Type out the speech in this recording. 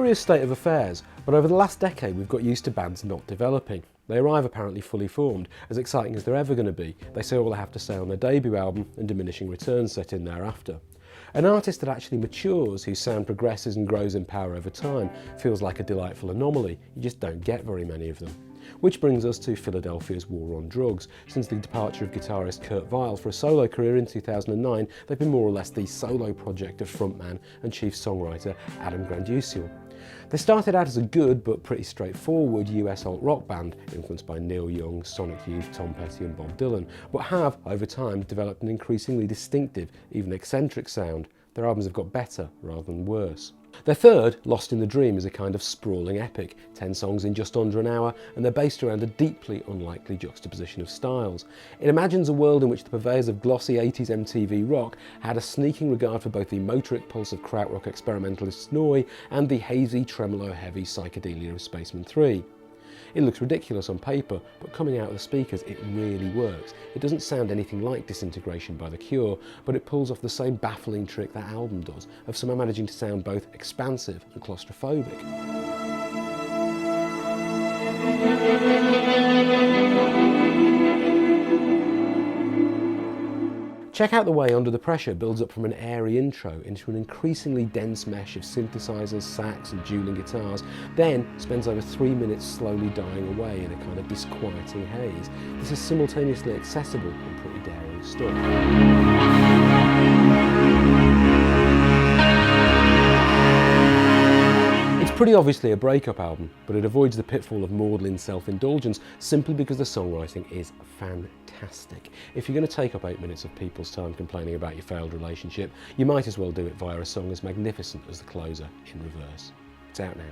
curious state of affairs, but over the last decade we've got used to bands not developing. They arrive apparently fully formed, as exciting as they're ever going to be. They say all they have to say on their debut album, and diminishing returns set in thereafter. An artist that actually matures, whose sound progresses and grows in power over time, feels like a delightful anomaly. You just don't get very many of them. Which brings us to Philadelphia's war on drugs. Since the departure of guitarist Kurt Vile for a solo career in 2009, they've been more or less the solo project of frontman and chief songwriter Adam Granduciel. They started out as a good but pretty straightforward US alt-rock band, influenced by Neil Young, Sonic Youth, Tom Petty and Bob Dylan, but have, over time, developed an increasingly distinctive, even eccentric sound. Their albums have got better rather than worse. Their third, Lost in the Dream, is a kind of sprawling epic, 10 songs in just under an hour, and they're based around a deeply unlikely juxtaposition of styles. It imagines a world in which the purveyors of glossy 80s MTV rock had a sneaking regard for both the motoric pulse of krautrock experimentalist Snoy and the hazy, tremolo-heavy psychedelia of Spaceman 3. It looks ridiculous on paper, but coming out of the speakers it really works. It doesn't sound anything like Disintegration by The Cure, but it pulls off the same baffling trick that album does, of somehow managing to sound both expansive and claustrophobic. Check out the way Under the Pressure builds up from an airy intro into an increasingly dense mesh of synthesizers, sax and dueling guitars, then spends over 3 minutes slowly dying away in a kind of disquieting haze. This is simultaneously accessible and pretty daring stuff. It's pretty obviously a breakup album, but it avoids the pitfall of maudlin self-indulgence simply because the songwriting is fantastic. If you're going to take up 8 minutes of people's time complaining about your failed relationship, you might as well do it via a song as magnificent as the closer, In Reverse. It's out now.